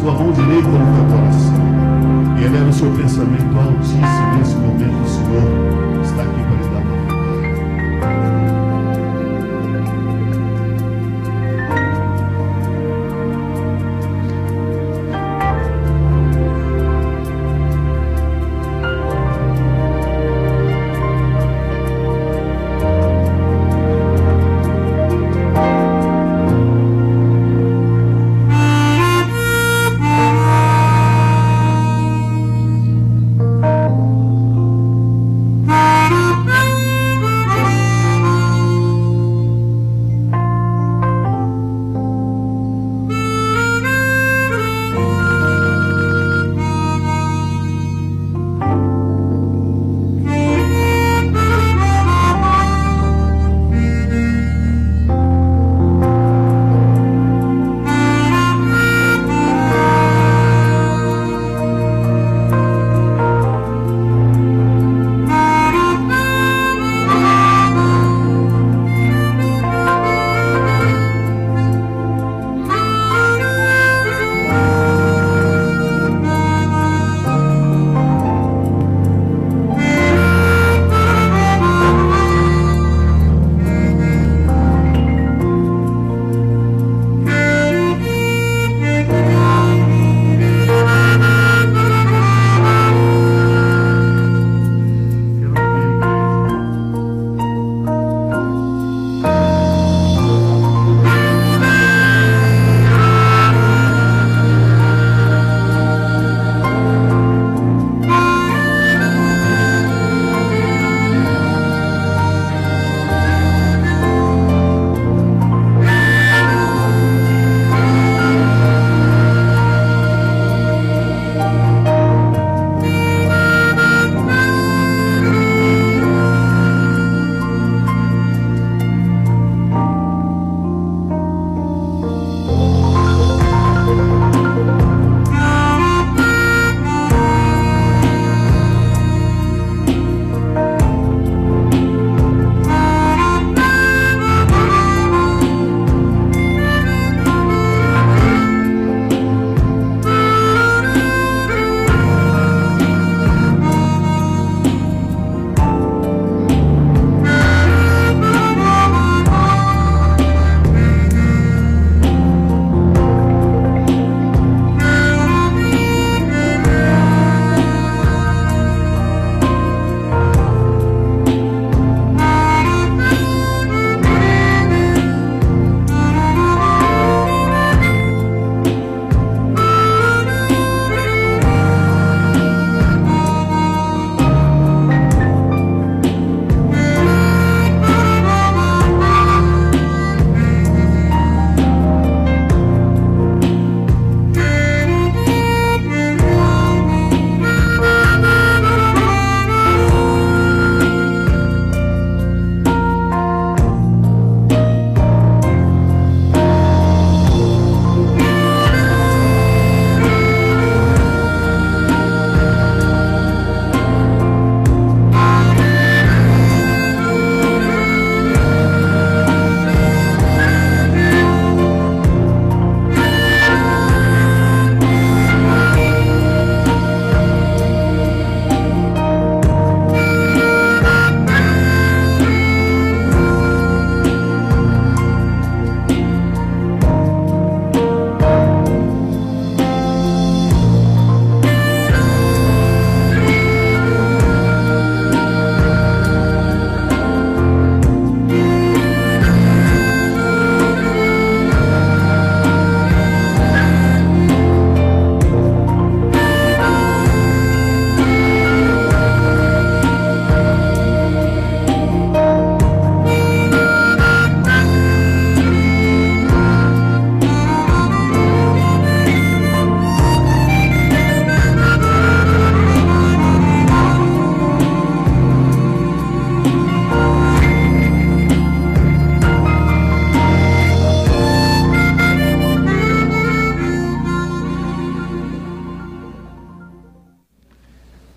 sua mão direita no teu coração. E eleva o seu pensamento altíssimo. Nesse momento o Senhor está aqui para lhe dar uma vitória.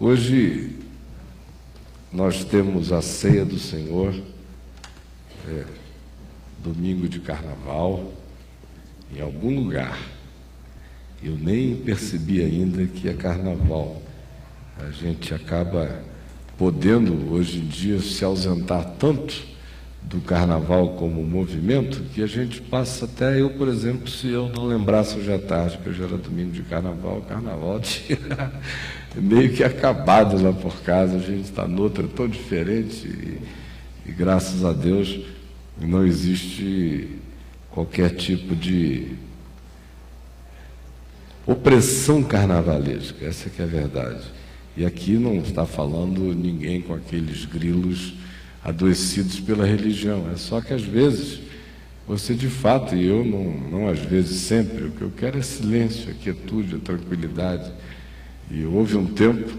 Hoje nós temos a ceia do Senhor, domingo de carnaval, em algum lugar. Eu nem percebi ainda que é carnaval. A gente acaba podendo, hoje em dia, se ausentar tanto do carnaval como movimento, que a gente passa até, eu, por exemplo, se eu não lembrasse hoje à tarde, que hoje era domingo de carnaval, o carnaval tinha meio que acabado lá por casa, a gente está noutra tão diferente e graças a Deus não existe qualquer tipo de opressão carnavalesca, essa que é a verdade. E aqui não está falando ninguém com aqueles grilos adoecidos pela religião, é só que às vezes você de fato, e eu não às vezes sempre, o que eu quero é silêncio, a quietude, a tranquilidade. E houve um tempo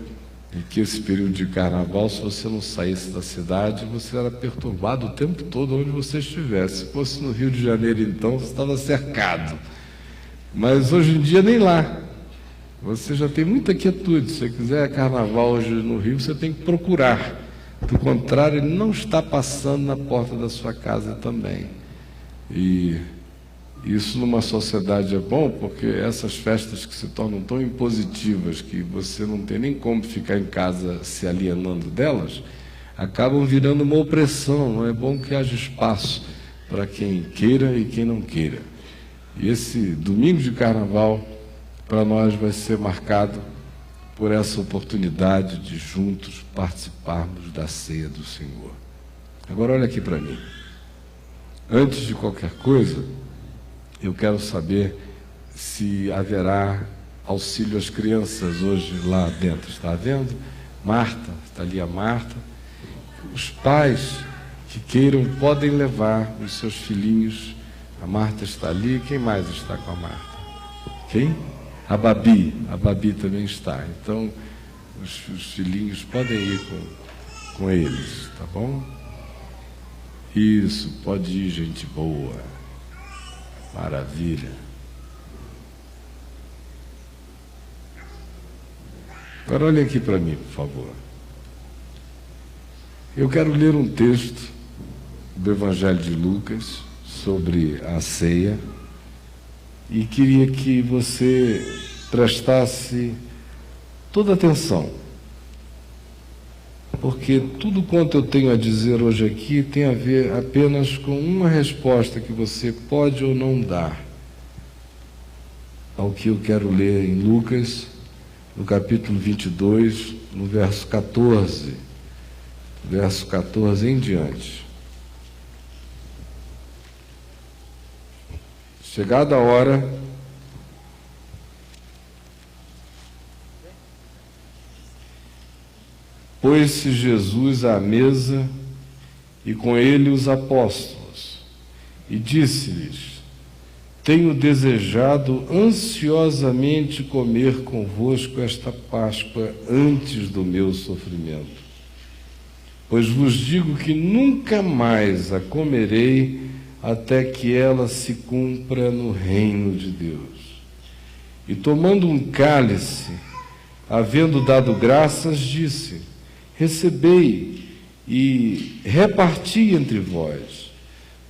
em que esse período de carnaval, se você não saísse da cidade, você era perturbado o tempo todo onde você estivesse. Se fosse no Rio de Janeiro, então, você estava cercado. Mas hoje em dia nem lá. Você já tem muita quietude. Se você quiser carnaval hoje no Rio, você tem que procurar. Do contrário, ele não está passando na porta da sua casa também. E isso numa sociedade é bom, porque essas festas que se tornam tão impositivas que você não tem nem como ficar em casa se alienando delas, acabam virando uma opressão. Não é bom que haja espaço para quem queira e quem não queira. E esse domingo de carnaval, para nós, vai ser marcado por essa oportunidade de juntos participarmos da ceia do Senhor. Agora olha aqui para mim. Antes de qualquer coisa, eu quero saber se haverá auxílio às crianças hoje lá dentro. Está vendo? Marta, está ali a Marta. Os pais que queiram podem levar os seus filhinhos. A Marta está ali. Quem mais está com a Marta? Quem? A Babi também está. Então, os filhinhos podem ir com eles, tá bom? Isso, pode ir, gente boa. Maravilha. Agora olhem aqui para mim, por favor. Eu quero ler um texto do Evangelho de Lucas sobre a ceia e queria que você prestasse toda atenção, porque tudo quanto eu tenho a dizer hoje aqui tem a ver apenas com uma resposta que você pode ou não dar ao que eu quero ler em Lucas, no capítulo 22, no verso 14, verso 14 em diante. Chegada a hora, pôs-se Jesus à mesa e com ele os apóstolos, e disse-lhes: tenho desejado ansiosamente comer convosco esta Páscoa antes do meu sofrimento, pois vos digo que nunca mais a comerei até que ela se cumpra no reino de Deus. E tomando um cálice, havendo dado graças, disse: recebei e reparti entre vós,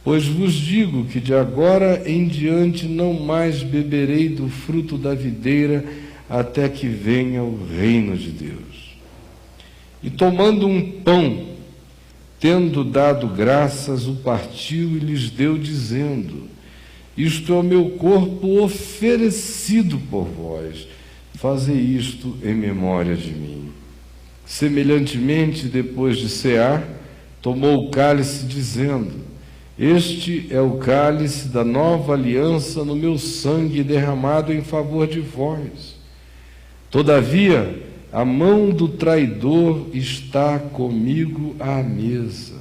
pois vos digo que de agora em diante não mais beberei do fruto da videira até que venha o reino de Deus. E tomando um pão, tendo dado graças, o partiu e lhes deu, dizendo: isto é o meu corpo oferecido por vós, fazei isto em memória de mim. Semelhantemente, depois de cear, tomou o cálice, dizendo: este é o cálice da nova aliança no meu sangue derramado em favor de vós. Todavia, a mão do traidor está comigo à mesa,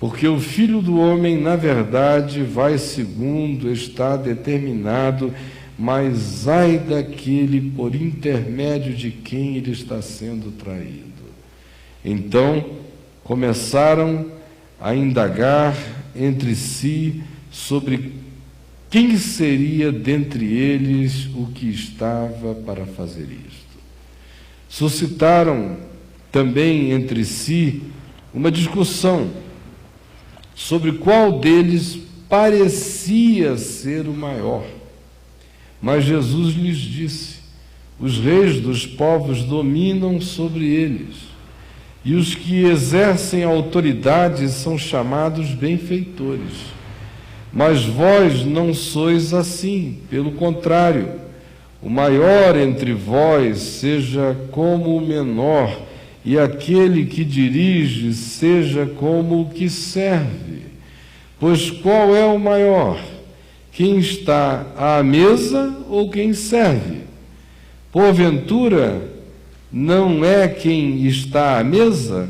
porque o Filho do Homem, na verdade, vai segundo está determinado, mas ai daquele por intermédio de quem ele está sendo traído. Então começaram a indagar entre si sobre quem seria dentre eles o que estava para fazer isto. Suscitaram também entre si uma discussão sobre qual deles parecia ser o maior. Mas Jesus lhes disse: os reis dos povos dominam sobre eles, e os que exercem autoridade são chamados benfeitores. Mas vós não sois assim, pelo contrário, o maior entre vós seja como o menor, e aquele que dirige seja como o que serve. Pois qual é o maior? Quem está à mesa ou quem serve? Porventura, não é quem está à mesa?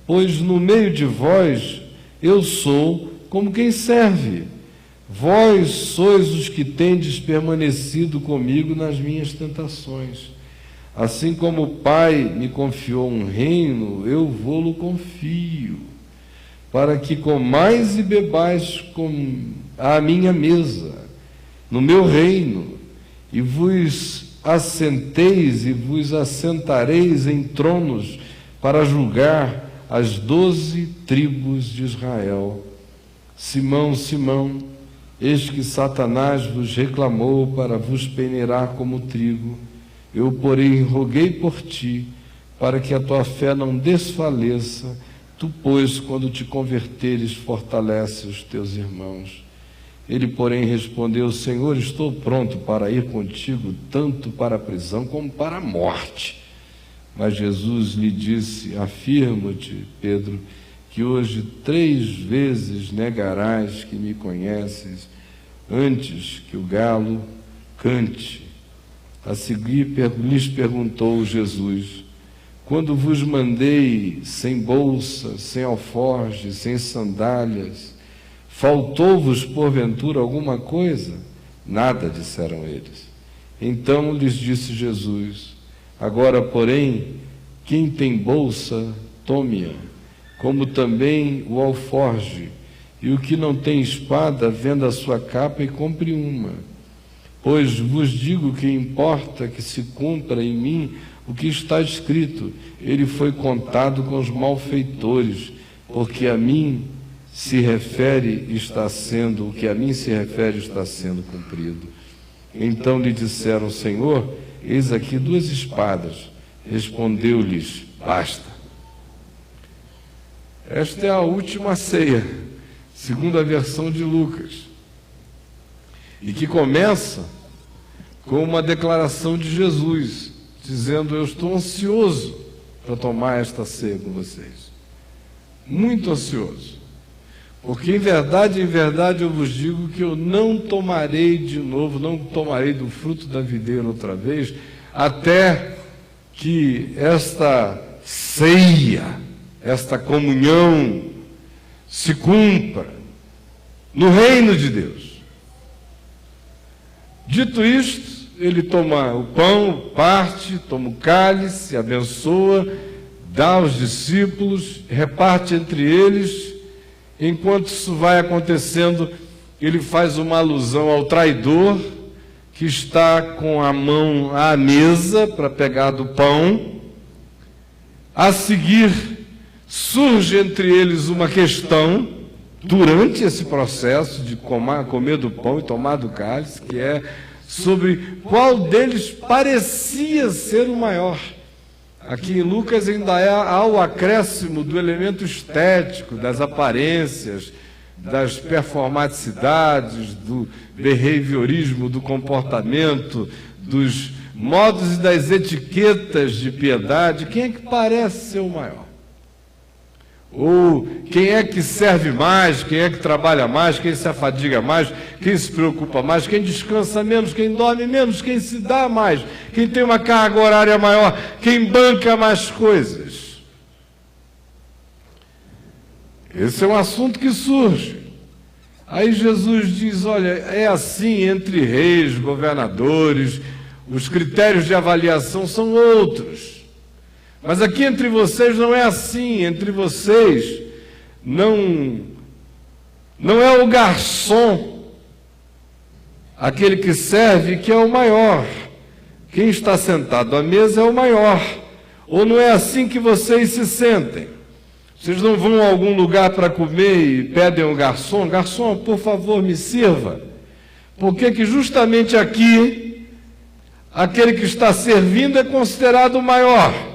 Pois no meio de vós eu sou como quem serve. Vós sois os que tendes permanecido comigo nas minhas tentações. Assim como o Pai me confiou um reino, eu vô-lo confio, para que comais e bebais à minha mesa, no meu reino, e vos assenteis e vos assentareis em tronos para julgar as 12 tribos de Israel. Simão, Simão, eis que Satanás vos reclamou para vos peneirar como trigo. Eu, porém, roguei por ti, para que a tua fé não desfaleça. Tu, pois, quando te converteres, fortalece os teus irmãos. Ele, porém, respondeu: Senhor, estou pronto para ir contigo, tanto para a prisão como para a morte. Mas Jesus lhe disse: afirmo-te, Pedro, que hoje 3 vezes negarás que me conheces, antes que o galo cante. A seguir lhes perguntou Jesus: quando vos mandei sem bolsa, sem alforje, sem sandálias, faltou-vos porventura alguma coisa? Nada, disseram eles. Então lhes disse Jesus: agora, porém, quem tem bolsa, tome-a, como também o alforje, e o que não tem espada, venda a sua capa e compre uma. Pois vos digo que importa que se cumpra em mim o que está escrito: ele foi contado com os malfeitores, porque a mim se refere está sendo, o que a mim se refere está sendo cumprido. Então lhe disseram: Senhor, eis aqui 2 espadas. Respondeu-lhes: basta. Esta é a última ceia, segundo a versão de Lucas, e que começa com uma declaração de Jesus, dizendo: eu estou ansioso para tomar esta ceia com vocês, muito ansioso, porque em verdade eu vos digo que eu não tomarei de novo, não tomarei do fruto da videira outra vez, até que esta ceia, esta comunhão se cumpra no reino de Deus. Dito isto, ele toma o pão, parte, toma o cálice, abençoa, dá aos discípulos, reparte entre eles. Enquanto isso vai acontecendo, ele faz uma alusão ao traidor que está com a mão à mesa para pegar do pão. A seguir, surge entre eles uma questão, durante esse processo de comer do pão e tomar do cálice, que é sobre qual deles parecia ser o maior. Aqui em Lucas ainda há o acréscimo do elemento estético, das aparências, das performaticidades, do behaviorismo, do comportamento, dos modos e das etiquetas de piedade. Quem é que parece ser o maior? Ou quem é que serve mais, quem é que trabalha mais, quem se afadiga mais, quem se preocupa mais, quem descansa menos, quem dorme menos, quem se dá mais, quem tem uma carga horária maior, quem banca mais coisas. Esse é um assunto que surge. Aí Jesus diz: olha, é assim entre reis, governadores, os critérios de avaliação são outros. Mas aqui entre vocês não é assim, entre vocês não é o garçom, aquele que serve, que é o maior. Quem está sentado à mesa é o maior. Ou não é assim que vocês se sentem? Vocês não vão a algum lugar para comer e pedem ao garçom: garçom, por favor, me sirva. Porque que justamente aqui aquele que está servindo é considerado o maior?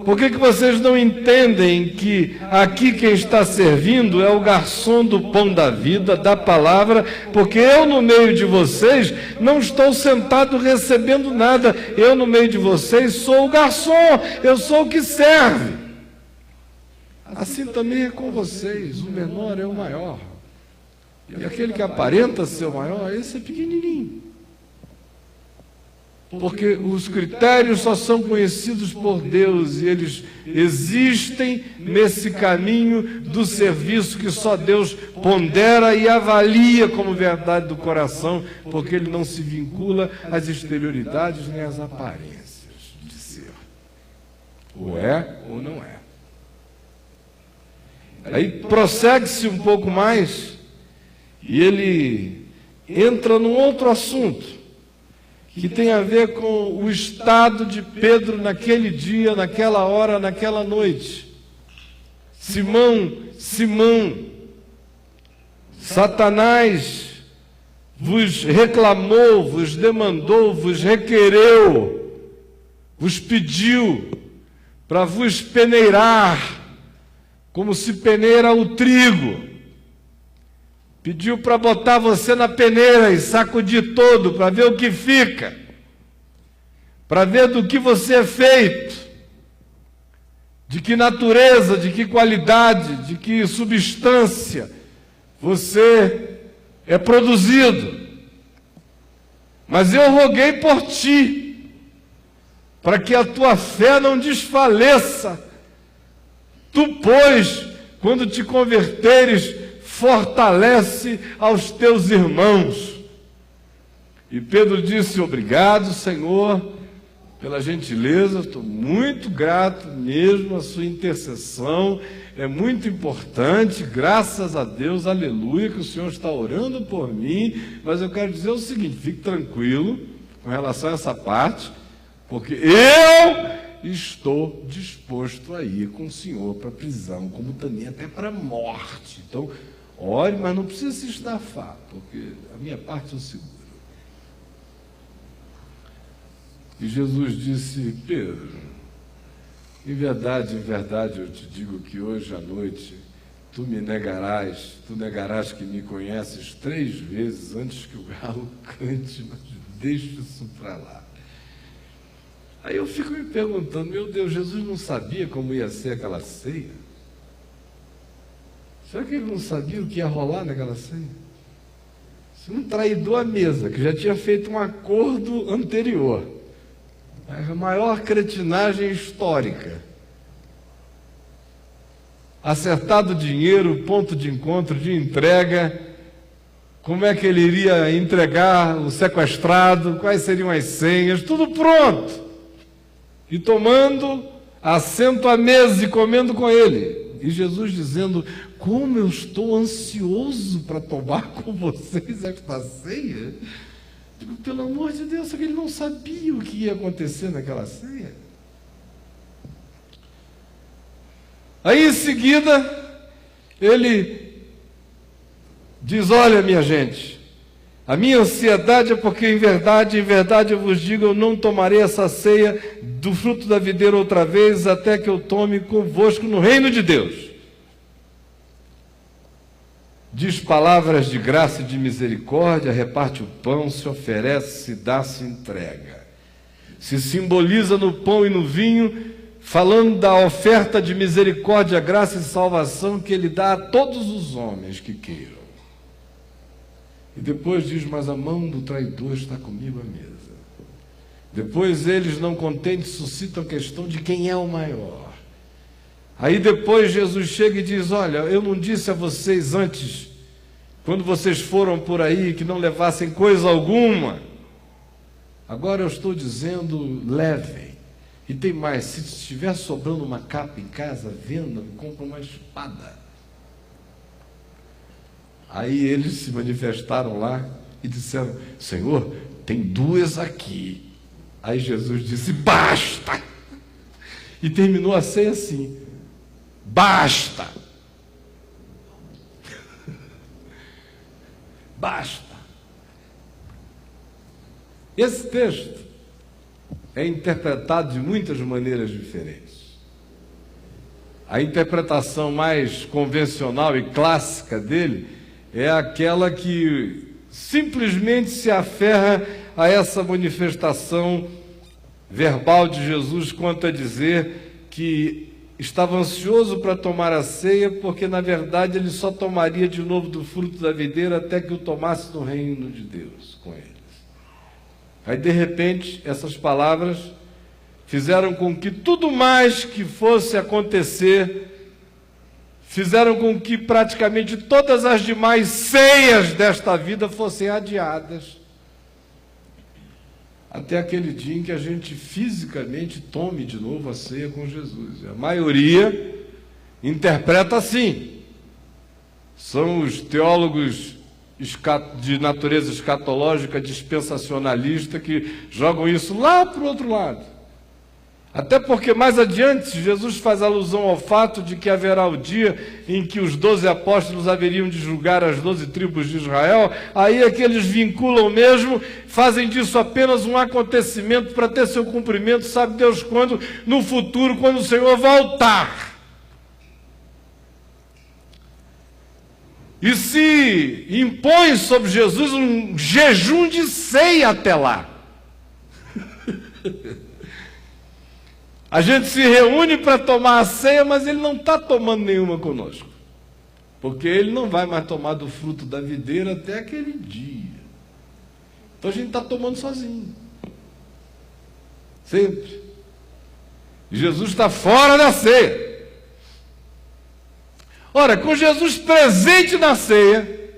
Por que vocês não entendem que aqui quem está servindo é o garçom do pão da vida, da palavra? Porque eu no meio de vocês não estou sentado recebendo nada. Eu no meio de vocês sou o garçom, eu sou o que serve. Assim também é com vocês, o menor é o maior. E aquele que aparenta ser o maior, esse é pequenininho. Porque os critérios só são conhecidos por Deus e eles existem nesse caminho do serviço que só Deus pondera e avalia como verdade do coração, porque ele não se vincula às exterioridades nem às aparências de ser. Ou é ou não é. Aí prossegue-se um pouco mais e ele entra num outro assunto que tem a ver com o estado de Pedro naquele dia, naquela hora, naquela noite. Simão, Simão, Satanás vos reclamou, vos demandou, vos requereu, vos pediu para vos peneirar, como se peneira o trigo. Pediu para botar você na peneira e sacudir todo, para ver o que fica, para ver do que você é feito, de que natureza, de que qualidade, de que substância você é produzido. Mas eu roguei por ti, para que a tua fé não desfaleça. Tu, pois, quando te converteres, fortalece aos teus irmãos. E Pedro disse: obrigado, Senhor, pela gentileza, estou muito grato mesmo, a sua intercessão é muito importante, graças a Deus, aleluia, que o Senhor está orando por mim, mas eu quero dizer o seguinte, fique tranquilo com relação a essa parte, porque eu estou disposto a ir com o Senhor para a prisão, como também até para a morte. Então, ore, mas não precisa se estafar, porque a minha parte eu seguro. E Jesus disse: Pedro, em verdade eu te digo que hoje à noite tu negarás que me conheces 3 vezes antes que o galo cante, mas deixa isso para lá. Aí eu fico me perguntando, meu Deus, Jesus não sabia como ia ser aquela ceia? Será que ele não sabia o que ia rolar naquela ceia? Se um traidor à mesa, que já tinha feito um acordo anterior, a maior cretinagem histórica, acertado dinheiro, ponto de encontro, de entrega, como é que ele iria entregar o sequestrado, quais seriam as senhas, tudo pronto. E tomando assento à mesa e comendo com ele. E Jesus dizendo: como eu estou ansioso para tomar com vocês esta ceia. Digo, pelo amor de Deus, que ele não sabia o que ia acontecer naquela ceia. Aí em seguida, ele diz: olha, minha gente, a minha ansiedade é porque em verdade eu vos digo, eu não tomarei essa ceia do fruto da videira outra vez, até que eu tome convosco no reino de Deus. Diz palavras de graça e de misericórdia, reparte o pão, se oferece, se dá, se entrega. Se simboliza no pão e no vinho, falando da oferta de misericórdia, graça e salvação que ele dá a todos os homens que queiram. E depois diz: mas a mão do traidor está comigo à mesa. Depois eles, não contentes, suscitam a questão de quem é o maior. Aí depois Jesus chega e diz: olha, eu não disse a vocês antes, quando vocês foram por aí, que não levassem coisa alguma. Agora eu estou dizendo, levem. E tem mais, se estiver sobrando uma capa em casa, vendam e compram uma espada. Aí eles se manifestaram lá e disseram: Senhor, tem 2 aqui. Aí Jesus disse: basta! E terminou a ceia assim: basta! Basta! Esse texto é interpretado de muitas maneiras diferentes. A interpretação mais convencional e clássica dele é aquela que simplesmente se aferra a essa manifestação verbal de Jesus quanto a dizer que estava ansioso para tomar a ceia, porque na verdade ele só tomaria de novo do fruto da videira até que o tomasse no reino de Deus com eles. Aí de repente essas palavras fizeram com que tudo mais que fosse acontecer, fizeram com que praticamente todas as demais ceias desta vida fossem adiadas até aquele dia em que a gente fisicamente tome de novo a ceia com Jesus. A maioria interpreta assim. São os teólogos de natureza escatológica, dispensacionalista, que jogam isso lá para o outro lado. Até porque mais adiante Jesus faz alusão ao fato de que haverá o dia em que os 12 apóstolos haveriam de julgar as 12 tribos de Israel. Aí é que eles vinculam mesmo, fazem disso apenas um acontecimento para ter seu cumprimento, sabe Deus quando, no futuro, quando o Senhor voltar. E se impõe sobre Jesus um jejum de ceia até lá. A gente se reúne para tomar a ceia, mas ele não está tomando nenhuma conosco. Porque ele não vai mais tomar do fruto da videira até aquele dia. Então a gente está tomando sozinho. Sempre. Jesus está fora da ceia. Ora, com Jesus presente na ceia,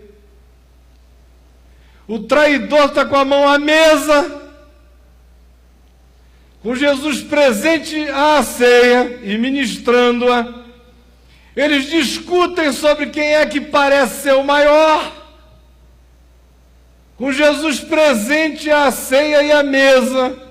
o traidor está com a mão à mesa, com Jesus presente à ceia e ministrando-a, eles discutem sobre quem é que parece ser o maior. Com Jesus presente à ceia e à mesa,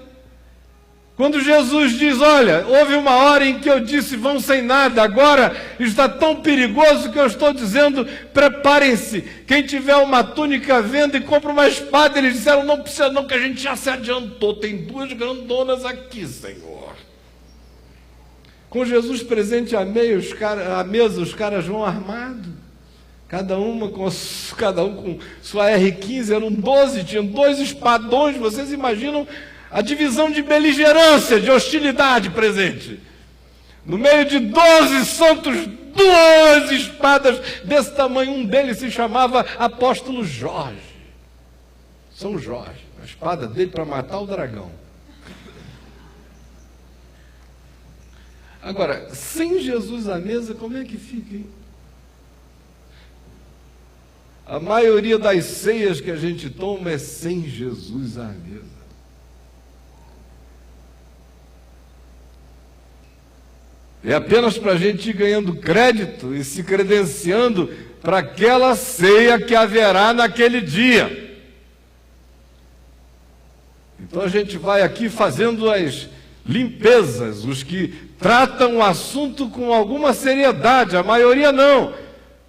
quando Jesus diz, olha, houve uma hora em que eu disse, vão sem nada, agora está tão perigoso que eu estou dizendo, preparem-se, quem tiver uma túnica venda e compra uma espada. Eles disseram, não precisa não, que a gente já se adiantou, tem 2 grandonas aqui, Senhor. Com Jesus presente à mesa, os caras vão armados, cada um com sua R15, eram 12, tinham 2 espadões, vocês imaginam a divisão de beligerância, de hostilidade presente. No meio de 12 santos, 2 espadas desse tamanho. Um deles se chamava Apóstolo Jorge. São Jorge. A espada dele para matar o dragão. Agora, sem Jesus à mesa, como é que fica, hein? A maioria das ceias que a gente toma é sem Jesus à mesa. É apenas para a gente ir ganhando crédito e se credenciando para aquela ceia que haverá naquele dia. Então a gente vai aqui fazendo as limpezas, os que tratam o assunto com alguma seriedade, a maioria não.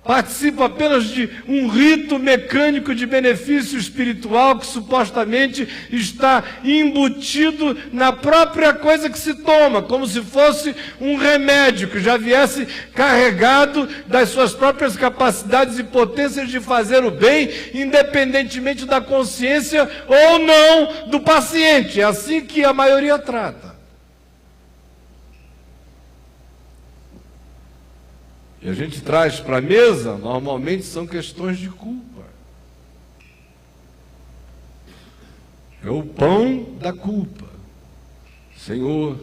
Participa apenas de um rito mecânico de benefício espiritual que supostamente está embutido na própria coisa que se toma, como se fosse um remédio que já viesse carregado das suas próprias capacidades e potências de fazer o bem, independentemente da consciência ou não do paciente. É assim que a maioria trata. E a gente traz para a mesa, normalmente são questões de culpa. É o pão da culpa. Senhor,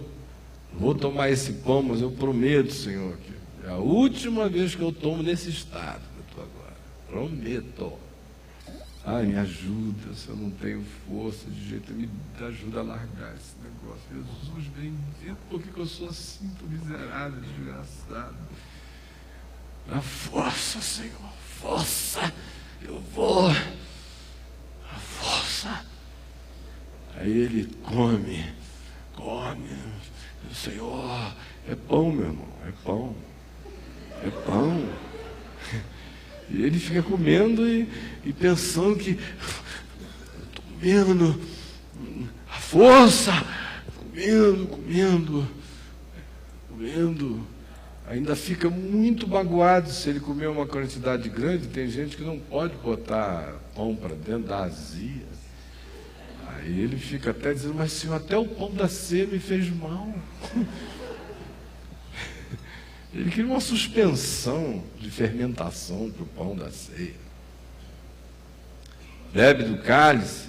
vou tomar esse pão, mas eu prometo, Senhor, que é a última vez que eu tomo nesse estado que eu estou agora. Prometo. Ai, me ajuda, se eu não tenho força de jeito, me ajuda a largar esse negócio. Jesus, bendito, por que eu sou assim, tão miserável, desgraçado? A força, Senhor, força, eu vou, a força. Aí ele come, Senhor, é pão, meu irmão, é pão. E ele fica comendo e pensando que, estou comendo, força, comendo. Ainda fica muito magoado se ele comer uma quantidade grande. Tem gente que não pode botar pão para dentro da azia. Aí ele fica até dizendo, mas senhor, até o pão da ceia me fez mal. Ele queria uma suspensão de fermentação para o pão da ceia. Bebe do cálice.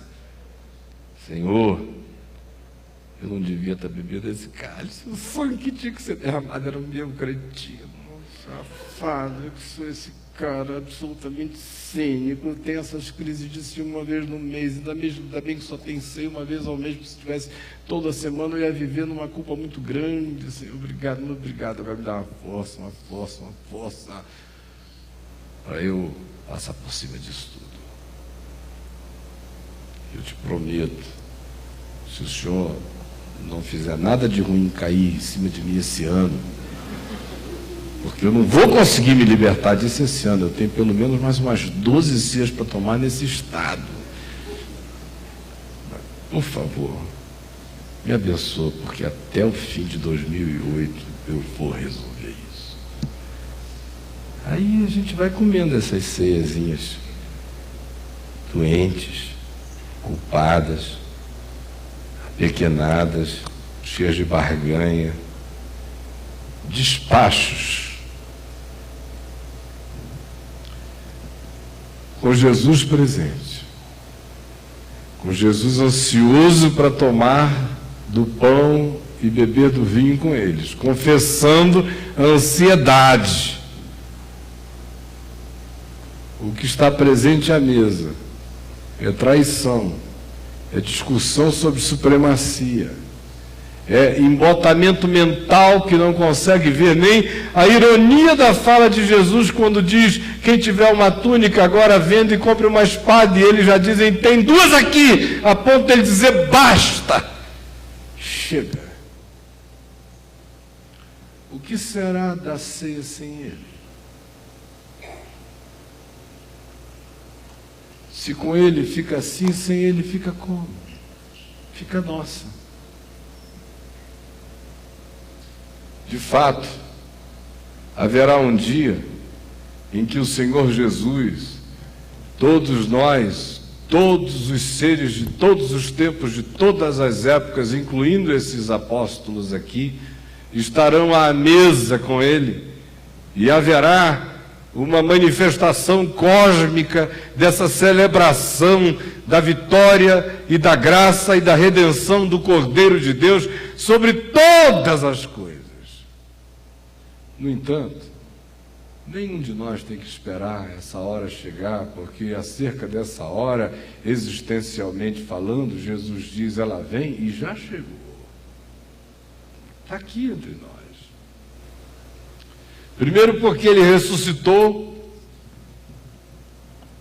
Senhor, eu não devia estar bebendo esse cálice. O sangue que tinha que ser derramado era o meu cretino. Safado, eu sou esse cara absolutamente cínico. Tem essas crises de ciúme uma vez no mês. Ainda bem que só tem ceia uma vez ao mês, porque se tivesse toda semana eu ia viver numa culpa muito grande. Senhor, obrigado, muito obrigado. Agora me dá uma força. Para eu passar por cima disso tudo. Eu te prometo, se o senhor não fizer nada de ruim cair em cima de mim esse ano, porque eu não vou conseguir me libertar disso esse ano, eu tenho pelo menos mais umas 12 ceias para tomar nesse estado. Por favor, me abençoa, porque até o fim de 2008 eu vou resolver isso. Aí a gente vai comendo essas ceiazinhas, doentes, culpadas, apequenadas, cheias de barganha, despachos. Com Jesus presente, com Jesus ansioso para tomar do pão e beber do vinho com eles, confessando a ansiedade. O que está presente à mesa é traição, é discussão sobre supremacia, é embotamento mental que não consegue ver nem a ironia da fala de Jesus quando diz, quem tiver uma túnica agora venda e compre uma espada, e eles já dizem, tem duas aqui, a ponto de ele dizer, basta, chega. O que será da ceia sem ele? Se com ele fica assim, sem ele fica como? Fica nossa. De fato, haverá um dia em que o Senhor Jesus, todos nós, todos os seres de todos os tempos, de todas as épocas, incluindo esses apóstolos aqui, estarão à mesa com ele, e haverá uma manifestação cósmica dessa celebração da vitória e da graça e da redenção do Cordeiro de Deus sobre todas as coisas. No entanto, nenhum de nós tem que esperar essa hora chegar, porque acerca dessa hora, existencialmente falando, Jesus diz, ela vem e já chegou. Está aqui entre nós. Primeiro porque ele ressuscitou,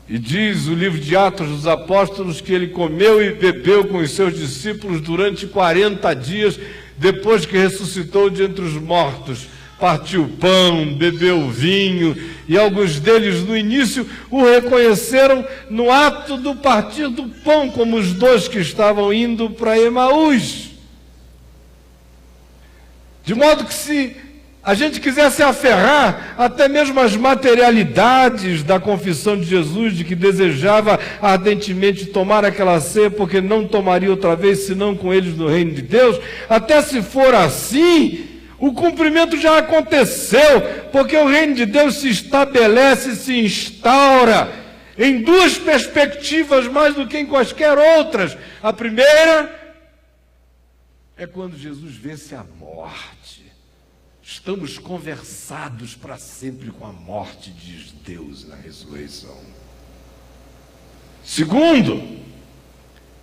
e diz o livro de Atos dos Apóstolos que ele comeu e bebeu com os seus discípulos durante 40 dias, depois que ressuscitou de entre os mortos. Partiu pão, bebeu vinho, e alguns deles no início o reconheceram no ato do partir do pão, como os dois que estavam indo para Emaús. De modo que se a gente quisesse aferrar até mesmo as materialidades da confissão de Jesus, de que desejava ardentemente tomar aquela ceia, porque não tomaria outra vez, senão com eles no reino de Deus, até se for assim, o cumprimento já aconteceu, porque o reino de Deus se estabelece, se instaura em duas perspectivas mais do que em quaisquer outras. A primeira é quando Jesus vence a morte. Estamos conversados para sempre com a morte, diz Deus na ressurreição. Segundo,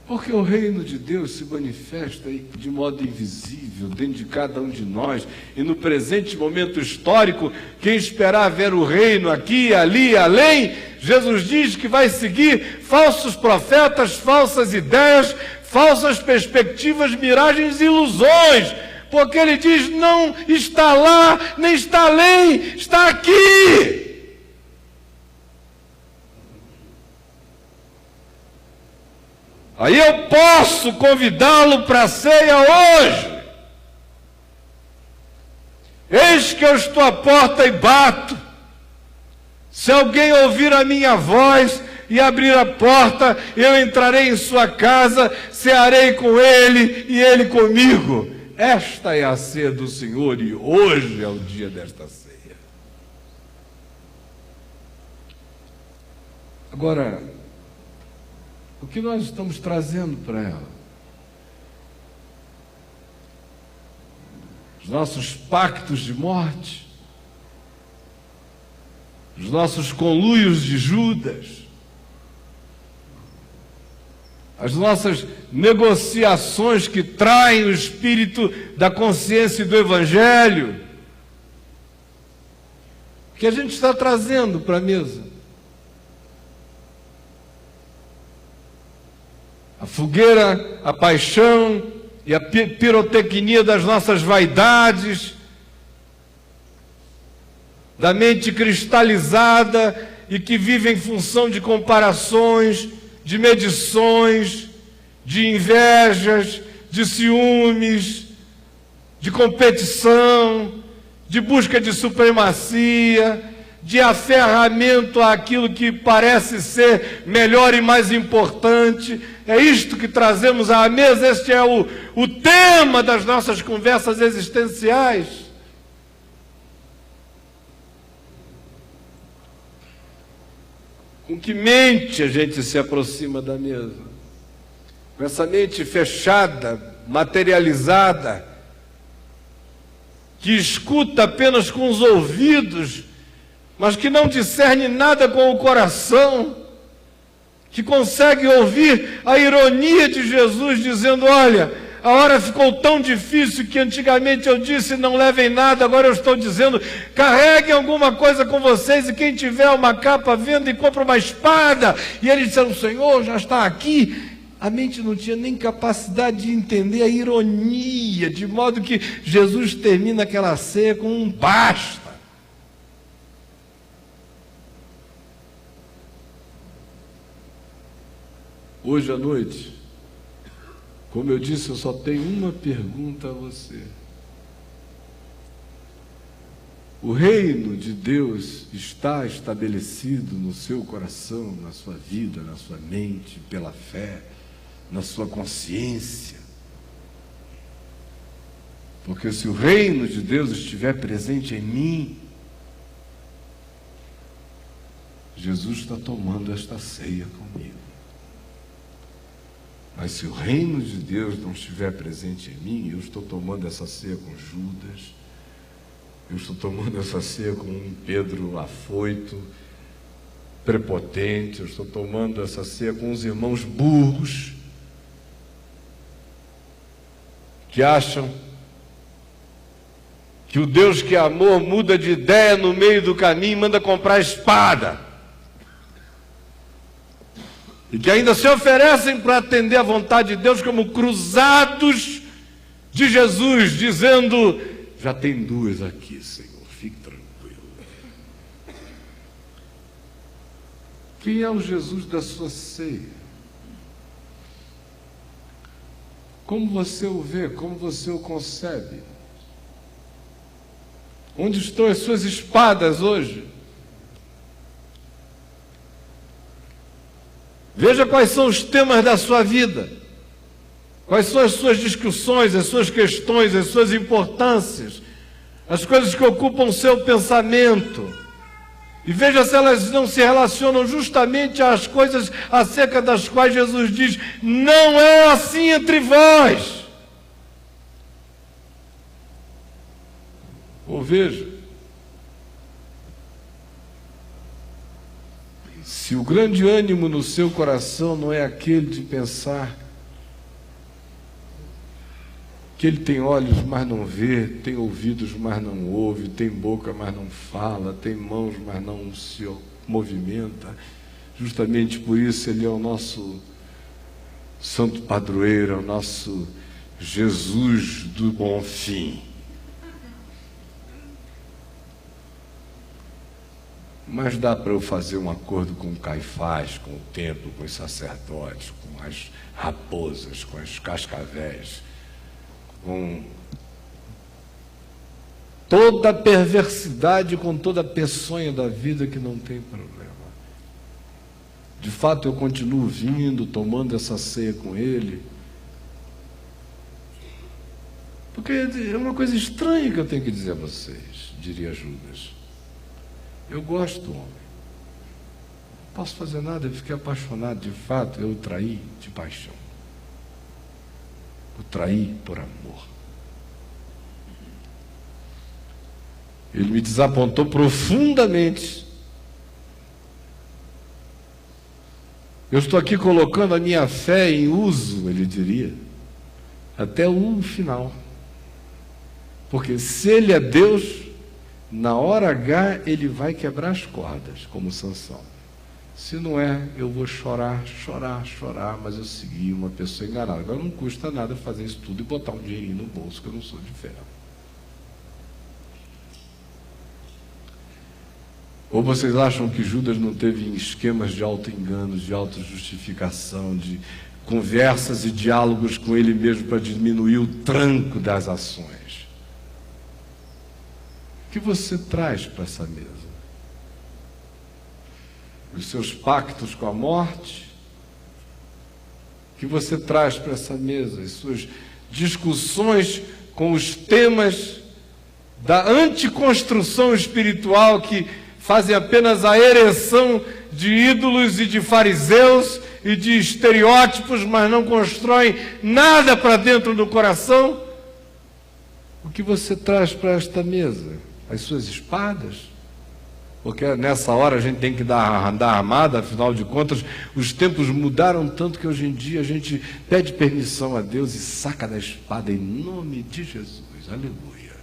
porque o reino de Deus se manifesta de modo invisível dentro de cada um de nós, e no presente momento histórico, quem esperar ver o reino aqui, ali, além, Jesus diz que vai seguir falsos profetas, falsas ideias, falsas perspectivas, miragens e ilusões, porque ele diz, não está lá, nem está além, está aqui. Aí eu posso convidá-lo para a ceia hoje. Eis que eu estou à porta e bato. Se alguém ouvir a minha voz e abrir a porta, eu entrarei em sua casa, cearei com ele e ele comigo. Esta é a ceia do Senhor e hoje é o dia desta ceia. Agora, o que nós estamos trazendo para ela? Os nossos pactos de morte, os nossos conluios de Judas, as nossas negociações que traem o espírito da consciência e do Evangelho. O que a gente está trazendo para a mesa? A fogueira, a paixão e a pirotecnia das nossas vaidades, da mente cristalizada e que vive em função de comparações, de medições, de invejas, de ciúmes, de competição, de busca de supremacia, de aferramento àquilo que parece ser melhor e mais importante. É isto que trazemos à mesa, este é o tema das nossas conversas existenciais. Com que mente a gente se aproxima da mesa? Com essa mente fechada, materializada, que escuta apenas com os ouvidos, mas que não discerne nada com o coração, que consegue ouvir a ironia de Jesus dizendo: olha, a hora ficou tão difícil que antigamente eu disse não levem nada, agora eu estou dizendo carreguem alguma coisa com vocês, e quem tiver uma capa venda e compra uma espada. E eles disseram: o Senhor já está aqui. A mente não tinha nem capacidade de entender a ironia, de modo que Jesus termina aquela ceia com um basta. Hoje à noite, como eu disse, eu só tenho uma pergunta a você. O reino de Deus está estabelecido no seu coração, na sua vida, na sua mente, pela fé, na sua consciência? Porque se o reino de Deus estiver presente em mim, Jesus está tomando esta ceia comigo. Mas se o reino de Deus não estiver presente em mim, eu estou tomando essa ceia com Judas, eu estou tomando essa ceia com um Pedro afoito, prepotente, eu estou tomando essa ceia com os irmãos burros, que acham que o Deus que é amor muda de ideia no meio do caminho e manda comprar espada. E que ainda se oferecem para atender à vontade de Deus como cruzados de Jesus, dizendo: já tem duas aqui, Senhor, fique tranquilo. Quem é o Jesus da sua ceia? Como você o vê? Como você o concebe? Onde estão as suas espadas hoje? Veja quais são os temas da sua vida, quais são as suas discussões, as suas questões, as suas importâncias, as coisas que ocupam o seu pensamento, e veja se elas não se relacionam justamente às coisas acerca das quais Jesus diz: não é assim entre vós. Ou veja, se o grande ânimo no seu coração não é aquele de pensar que ele tem olhos, mas não vê, tem ouvidos, mas não ouve, tem boca, mas não fala, tem mãos, mas não se movimenta, justamente por isso ele é o nosso santo padroeiro, é o nosso Jesus do bom fim. mas dá para eu fazer um acordo com Caifás, com o templo, com os sacerdotes, com as raposas, com as cascavéis, com toda a perversidade, com toda a peçonha da vida, que não tem problema. De fato, eu continuo vindo, tomando essa ceia com ele, porque é uma coisa estranha que eu tenho que dizer a vocês, diria Judas. Eu gosto do homem. Não posso fazer nada, eu fiquei apaixonado. De fato, eu o traí de paixão. O traí por amor. Ele me desapontou profundamente. Eu estou aqui colocando a minha fé em uso, ele diria, até o final. Porque se ele é Deus, na hora H ele vai quebrar as cordas, como Sansão. Se não é, eu vou chorar, mas eu segui uma pessoa enganada. Agora não custa nada fazer isso tudo e botar um dinheirinho no bolso, que eu não sou de ferro. Ou vocês acham que Judas não teve esquemas de auto-enganos, de auto-justificação, de conversas e diálogos com ele mesmo para diminuir o tranco das ações? O que você traz para essa mesa? Os seus pactos com a morte? O que você traz para essa mesa? As suas discussões com os temas da anticonstrução espiritual, que fazem apenas a ereção de ídolos e de fariseus e de estereótipos, mas não constroem nada para dentro do coração? O que você traz para esta mesa? As suas espadas? Porque nessa hora a gente tem que dar armada, afinal de contas, os tempos mudaram tanto que hoje em dia a gente pede permissão a Deus e saca da espada em nome de Jesus. Aleluia.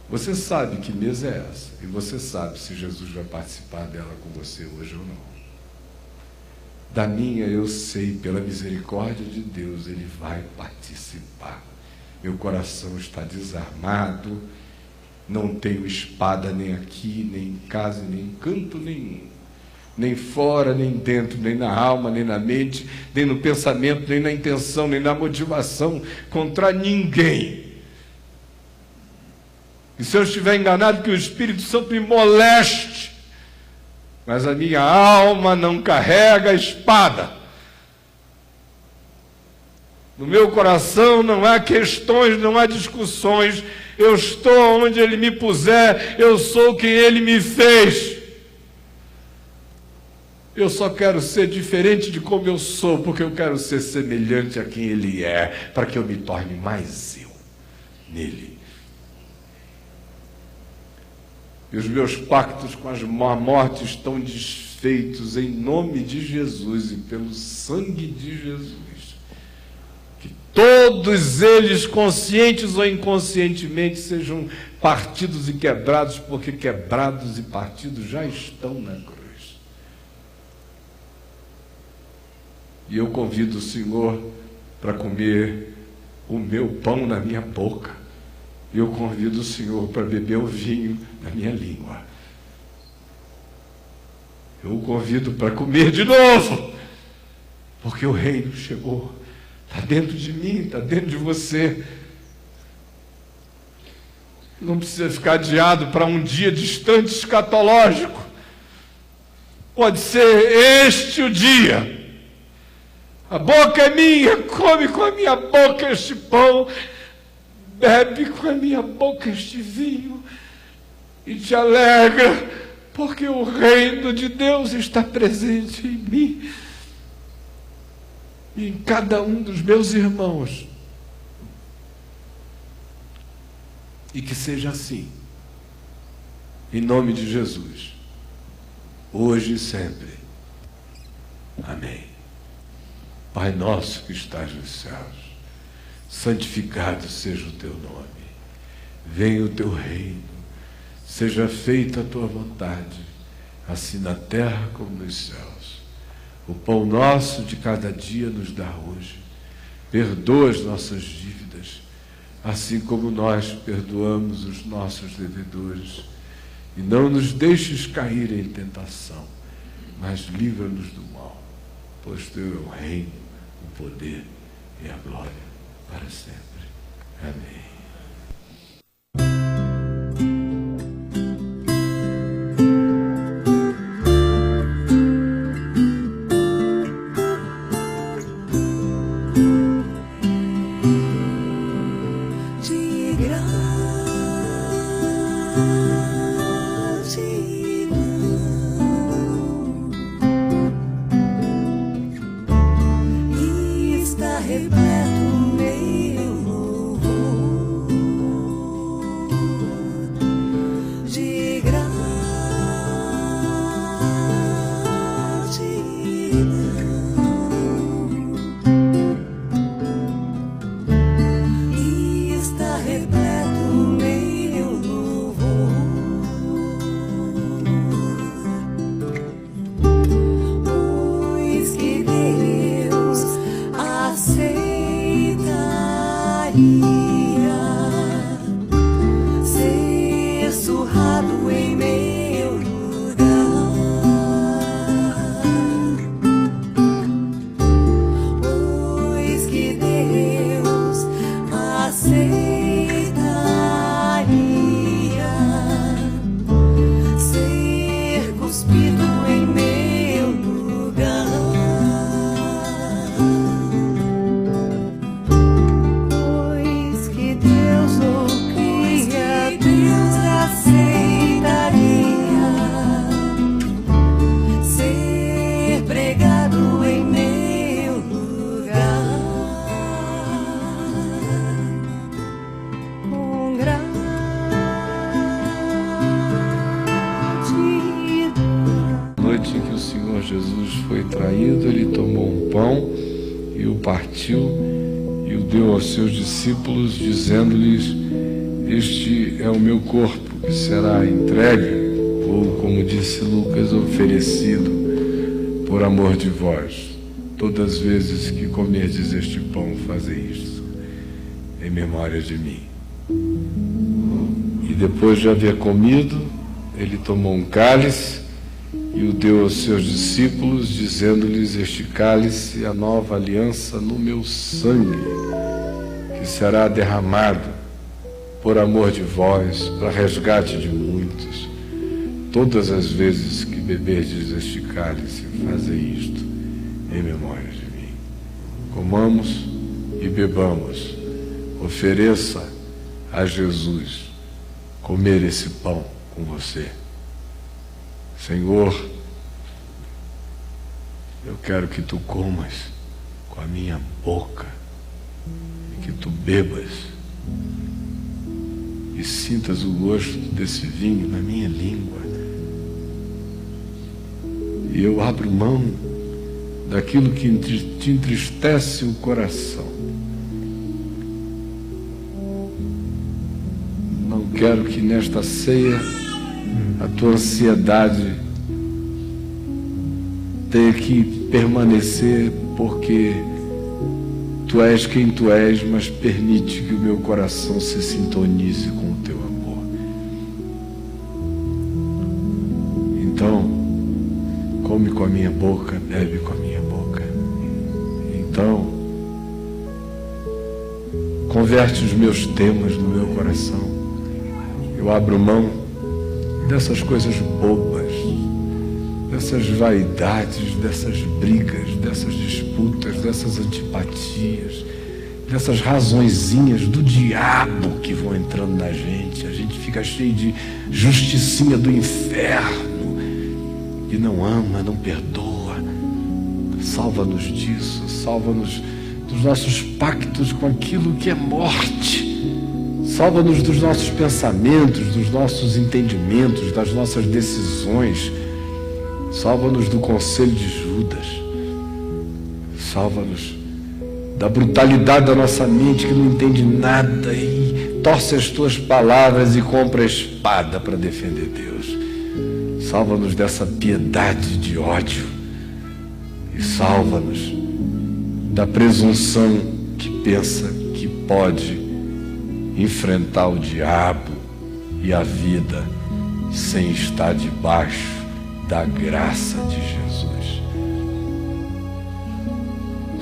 Você sabe que mesa é essa, e você sabe se Jesus vai participar dela com você hoje ou não. Da minha eu sei, pela misericórdia de Deus, ele vai participar. Meu coração está desarmado, não tenho espada nem aqui, nem em casa, nem em canto nenhum. Nem fora, nem dentro, nem na alma, nem na mente, nem no pensamento, nem na intenção, nem na motivação, contra ninguém. E se eu estiver enganado, que o Espírito Santo me moleste, mas a minha alma não carrega a espada. No meu coração não há questões, não há discussões. Eu estou onde Ele me puser, eu sou quem Ele me fez. Eu só quero ser diferente de como eu sou, porque eu quero ser semelhante a quem Ele é, para que eu me torne mais eu nele. E os meus pactos com a morte estão desfeitos em nome de Jesus e pelo sangue de Jesus. Que todos eles, conscientes ou inconscientemente, sejam partidos e quebrados, porque quebrados e partidos já estão na cruz. E eu convido o Senhor para comer o meu pão na minha boca. Eu convido o Senhor para beber o vinho da minha língua. Eu o convido para comer de novo, porque o reino chegou. Está dentro de mim, está dentro de você. Não precisa ficar adiado para um dia distante, escatológico. Pode ser este o dia. A boca é minha, come com a minha boca este pão, bebe com a minha boca este vinho e te alegra, porque o reino de Deus está presente em mim e em cada um dos meus irmãos. E que seja assim, em nome de Jesus, hoje e sempre. Amém. Pai nosso que estás nos céus, santificado seja o teu nome. Venha o teu reino. Seja feita a tua vontade, assim na terra como nos céus. O pão nosso de cada dia nos dá hoje. Perdoa as nossas dívidas, assim como nós perdoamos os nossos devedores. E não nos deixes cair em tentação, mas livra-nos do mal, pois teu é o reino, o poder e a glória para sempre. Amém. Jesus foi traído, ele tomou um pão e o partiu e o deu aos seus discípulos, dizendo-lhes: este é o meu corpo que será entregue, ou, como disse Lucas, oferecido por amor de vós. Todas as vezes que comerdes este pão, fazei isto em memória de mim. E depois de haver comido, ele tomou um cálice e o deu aos seus discípulos, dizendo-lhes: este cálice é a nova aliança no meu sangue, que será derramado por amor de vós, para resgate de muitos. Todas as vezes que beberdes este cálice, fazei isto em memória de mim. Comamos e bebamos. Ofereça a Jesus comer esse pão com você. Senhor, eu quero que tu comas com a minha boca e que tu bebas e sintas o gosto desse vinho na minha língua. E eu abro mão daquilo que te entristece o coração. Não quero que nesta ceia a tua ansiedade tenha que permanecer, porque tu és quem tu és, mas permite que o meu coração se sintonize com o teu amor. Então, come com a minha boca, bebe com a minha boca. Então, converte os meus temas no meu coração. Eu abro mão dessas coisas bobas, dessas vaidades, dessas brigas, dessas disputas, dessas antipatias, dessas razõezinhas do diabo que vão entrando na gente. A gente fica cheio de justicinha do inferno e não ama, não perdoa. Salva-nos disso, salva-nos dos nossos pactos com aquilo que é morte. Salva-nos dos nossos pensamentos, dos nossos entendimentos, das nossas decisões. Salva-nos do conselho de Judas. Salva-nos da brutalidade da nossa mente, que não entende nada e torce as tuas palavras e compra a espada para defender Deus. Salva-nos dessa piedade de ódio. E salva-nos da presunção que pensa que pode enfrentar o diabo e a vida sem estar debaixo da graça de Jesus.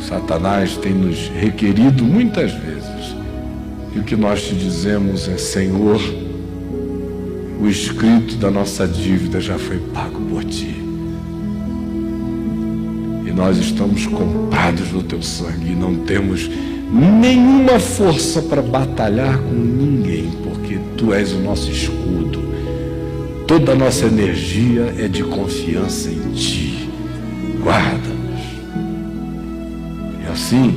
Satanás tem nos requerido muitas vezes, e o que nós te dizemos é: Senhor, o escrito da nossa dívida já foi pago por ti, e nós estamos comprados no teu sangue e não temos nenhuma força para batalhar com ninguém, porque tu és o nosso escudo. Toda a nossa energia é de confiança em ti. Guarda-nos. E assim,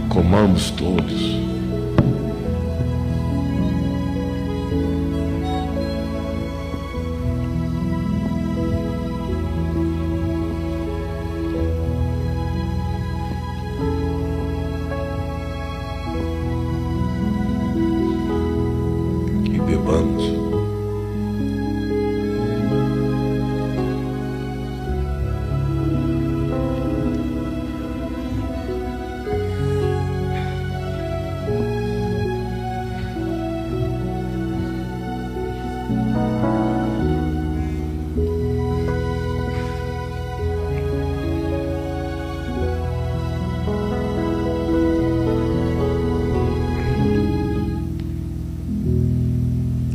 comamos todos. E bebamos.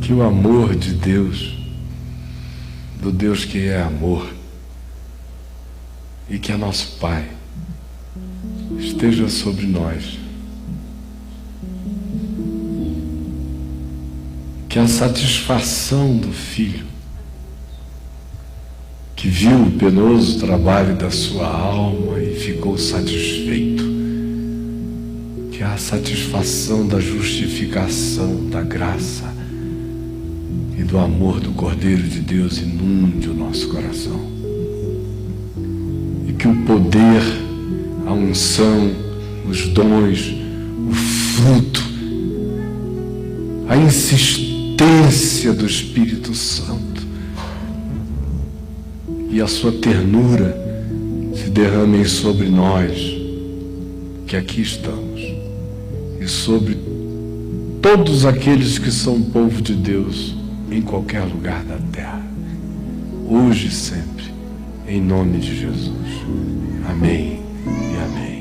Que o amor de Deus, do Deus que é amor e que é nosso Pai, esteja sobre nós. Que a satisfação do Filho, que viu o penoso trabalho da sua alma e ficou satisfeito, que a satisfação da justificação, da graça e do amor do Cordeiro de Deus inunde o nosso coração. E que o poder, a unção, os dons, o fruto, a insistência do Espírito Santo e a sua ternura se derramem sobre nós, que aqui estamos, e sobre todos aqueles que são povo de Deus em qualquer lugar da terra, hoje e sempre, em nome de Jesus. Amém e amém.